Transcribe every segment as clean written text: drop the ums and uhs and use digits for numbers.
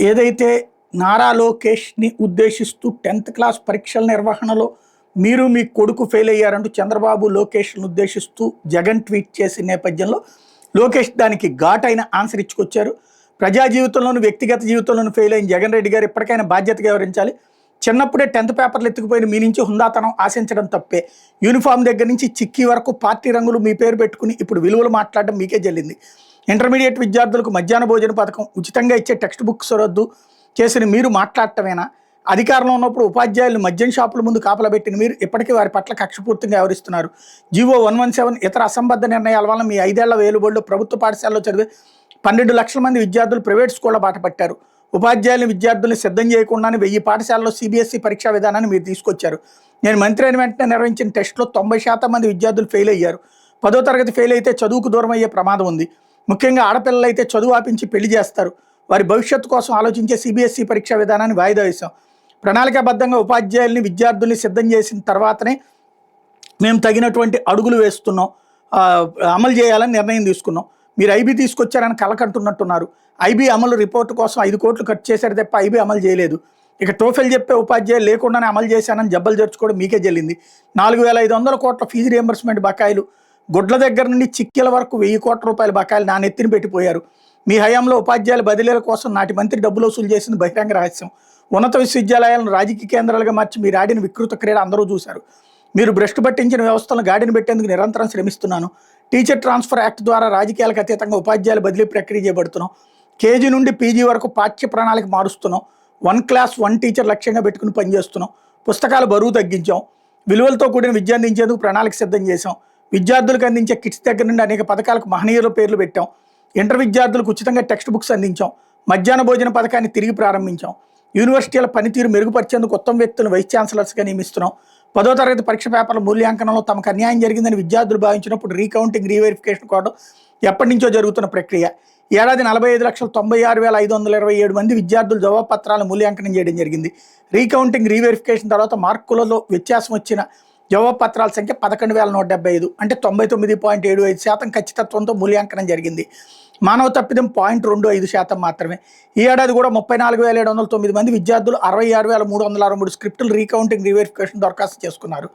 ఏదైతే నారా లోకేష్‌ని ఉద్దేశిస్తూ 10థ్ క్లాస్ పరీక్షల నిర్వహణలో మీరు మీ కొడుకు ఫెయిల్ అయ్యారంటూ చంద్రబాబు, లోకేష్‌ని ఉద్దేశిస్తూ జగన్ ట్వీట్ చేసిన నేపథ్యంలో లోకేష్ దానికి ఘాటైన ఆన్సర్ ఇచ్చుకొచ్చారు. ప్రజా జీవితంలోను, వ్యక్తిగత జీవితంలోను ఫెయిల్ అయిన జగన్ రెడ్డి గారు ఇప్పటికైనా బాధ్యతగా వ్యవహరించాలి. చిన్నప్పుడే 10థ్ పేపర్లు ఎత్తుకుపోయిన మీ నుంచి హుందాతనం ఆశించడం తప్పే. యూనిఫామ్ దగ్గర నుంచి చిక్కీ వరకు పార్టీ రంగులు మీ పేరు పెట్టుకుని ఇప్పుడు విలువలు మాట్లాడడం మీకే చెల్లింది. ఇంటర్మీడియట్ విద్యార్థులకు మధ్యాహ్న భోజన పథకం, ఉచితంగా ఇచ్చే టెక్స్ట్ బుక్స్ రద్దు చేసిన మీరు మాట్లాడటమేనా? అధికారంలో ఉన్నప్పుడు ఉపాధ్యాయులు మద్యం షాపుల ముందు కాపలా పెట్టిన మీరు ఇప్పటికీ వారి పట్ల కక్షపూర్తిగా వ్యవహరిస్తున్నారు. జీవో 117 ఇతర అసంబద్ధ నిర్ణయాల వల్ల మీ 5 ఏళ్ల వేలుబడిలో ప్రభుత్వ పాఠశాలలో చదివే 12 లక్షల మంది విద్యార్థులు ప్రైవేట్ స్కూళ్ల బాట పట్టారు. ఉపాధ్యాయులు విద్యార్థుల్ని సిద్ధం చేయకుండానే 1000 పాఠశాలలో CBSE పరీక్షా విధానాన్ని మీరు తీసుకొచ్చారు. నేను మంత్రి అయిన వెంటనే నిర్వహించిన టెస్టులో 90% మంది విద్యార్థులు ఫెయిల్ అయ్యారు. 10వ తరగతి ఫెయిల్ అయితే చదువుకు దూరం అయ్యే ప్రమాదం ఉంది. ముఖ్యంగా ఆడపిల్లలు అయితే చదువు ఆపించి పెళ్లి చేస్తారు. వారి భవిష్యత్తు కోసం ఆలోచించే CBSE పరీక్షా విధానాన్ని వాయిదా వేశాం. ప్రణాళికాబద్ధంగా ఉపాధ్యాయుల్ని, విద్యార్థుల్ని సిద్ధం చేసిన తర్వాతనే మేము తగినటువంటి అడుగులు వేస్తున్నాం, అమలు చేయాలని నిర్ణయం తీసుకున్నాం. మీరు IB తీసుకొచ్చారని కలకంటున్నట్టున్నారు. IB అమలు రిపోర్టు కోసం 5 కోట్లు ఖర్చు చేశారు తప్ప IB అమలు చేయలేదు. ఇక టోఫెల్ చెప్పే ఉపాధ్యాయులు లేకుండానే అమలు చేశానని జబ్బలు జరుచుకోవడం మీకే చెల్లింది. 4500 కోట్ల ఫీజు రియంబర్స్మెంట్ బకాయిలు, గుడ్ల దగ్గర నుండి చిక్కెల వరకు 1000 కోట్ల రూపాయల బకాయిలు నా నెత్తిని పెట్టిపోయారు. మీ హయాంలో ఉపాధ్యాయుల బదిలీల కోసం నాటి మంత్రి డబ్బులు వసూలు చేసింది బహిరంగ రహస్యం. ఉన్నత విశ్వవిద్యాలయాలను రాజకీయ కేంద్రాలుగా మార్చి మీరు ఆడిన వికృత క్రీడ అందరూ చూశారు. మీరు భ్రష్టు పట్టించిన వ్యవస్థలను గాడిని పెట్టేందుకు నిరంతరం శ్రమిస్తున్నాను. టీచర్ ట్రాన్స్ఫర్ యాక్ట్ ద్వారా రాజకీయాలకు అతీతంగా ఉపాధ్యాయుల బదిలీ ప్రక్రియ చేపడుతున్నాం. KG నుండి PG వరకు పాఠ్య ప్రణాళిక మారుస్తున్నాం. 1 క్లాస్ 1 టీచర్ లక్ష్యంగా పెట్టుకుని పనిచేస్తున్నాం. పుస్తకాల బరువు తగ్గించాం. విలువలతో కూడిన విద్య అందించేందుకు ప్రణాళిక సిద్ధం చేశాం. విద్యార్థులకు అందించే కిట్స్ దగ్గర నుండి అనేక పథకాలకు మహనీయుల పేర్లు పెట్టాం. ఇంటర్ విద్యార్థులకు ఉచితంగా టెక్స్ట్ బుక్స్ అందించాం. మధ్యాహ్న భోజన పథకాన్ని తిరిగి ప్రారంభించాం. యూనివర్సిటీల పనితీరు మెరుగుపరిచేందుకు ఉత్తమ వ్యక్తులను వైస్ ఛాన్సలర్స్గా నియమిస్తున్నాం. 10వ తరగతి పరీక్ష పేపర్ల మూల్యాంకనంలో తమకు అన్యాయం జరిగిందని విద్యార్థులు భావించినప్పుడు రీకౌంటింగ్, రీవెరిఫికేషన్ కోవడం ఎప్పటి నుంచో జరుగుతున్న ప్రక్రియ. ఏడాది 45,96,527 మంది విద్యార్థులు జవాబు పత్రాలను మూల్యాంకనం చేయడం జరిగింది. రీకౌంటింగ్, రీవెరిఫికేషన్ తర్వాత మార్కులలో వ్యత్యాసం వచ్చిన జవాబు పత్రాల సంఖ్య 11,175, అంటే 99.75% ఖచ్చితత్వంతో మూల్యాంకనం జరిగింది. మానవ తప్పిదం 0.25% మాత్రమే. ఈ ఏడాది కూడా 34,709 మంది విద్యార్థులు 66,363 స్క్రిప్టులు రీకౌంటింగ్, రీవెరిఫికేషన్ దరఖాస్తు చేసుకున్నారు.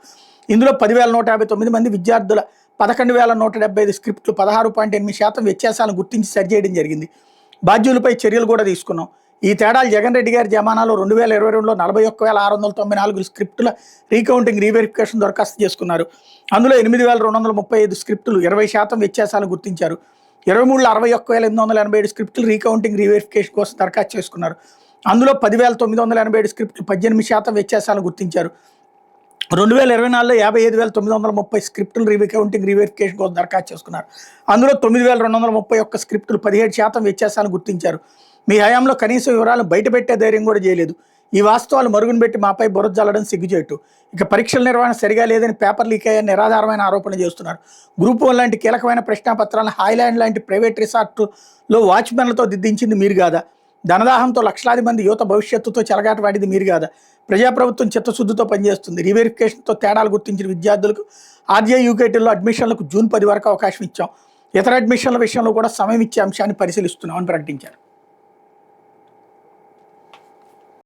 ఇందులో 10,159 మంది విద్యార్థుల 11,175 స్క్రిప్టులు 16.8% వ్యత్యాసాలను గుర్తించి సరిచేయడం జరిగింది. బాధ్యులపై చర్యలు కూడా తీసుకున్నాం. ఈ తేడాలు జగన్ రెడ్డి గారి జమానాలో 2022లో 41,694 స్క్రిప్టుల రీకౌంటింగ్, రీవెరిఫికేషన్ దరఖాస్తు చేసుకున్నారు. అందులో 8,235 స్క్రిప్టులు 20% వ్యత్యాసాలను గుర్తించారు. 23లో 61,887 స్క్రిప్టులు రీకౌంటింగ్, రీవెరిఫికేషన్ కోసం దరఖాస్తు చేసుకున్నారు. అందులో 10,987 స్క్రిప్టులు 18% వ్యత్యాసాలను గుర్తించారు. 2024లో 55,930 స్క్రిప్టులు రీకౌంటింగ్, రీవెరిఫికేషన్ కోసం దరఖాస్తు చేసుకున్నారు. అందులో 9,231 స్క్రిప్టులు 17% వ్యత్యాసాలను గుర్తించారు. మీ హయాంలో కనీసం వివరాలను బయటపెట్టే ధైర్యం కూడా చేయలేదు. ఈ వాస్తవాలు మరుగున పెట్టి మాపై బురద జల్లడం సిగ్గుచేటు. ఇక పరీక్షల నిర్వహణ సరిగా లేదని, పేపర్ లీక్ అయ్యాయని నిరాధారమైన ఆరోపణలు చేస్తున్నారు. గ్రూప్ 1 లాంటి కీలకమైన ప్రశ్నాపత్రాలను హాయ్లాండ్ లాంటి ప్రైవేట్ రిసార్టులో వాచ్మెన్లతో దిద్దించింది మీరు కాదా? ధనదాహంతో లక్షలాది మంది యువత భవిష్యత్తుతో చెలగాట వాడిది మీరు కాదా? ప్రజాప్రభుత్వం చిత్తశుద్ధితో పనిచేస్తుంది. రీవెరిఫికేషన్తో తేడాలు గుర్తించిన విద్యార్థులకు RJ UKTలో అడ్మిషన్లకు జూన్ 10 వరకు అవకాశం ఇచ్చాం. ఇతర అడ్మిషన్ల విషయంలో కూడా సమయం ఇచ్చే అంశాన్ని పరిశీలిస్తున్నామని ప్రకటించారు.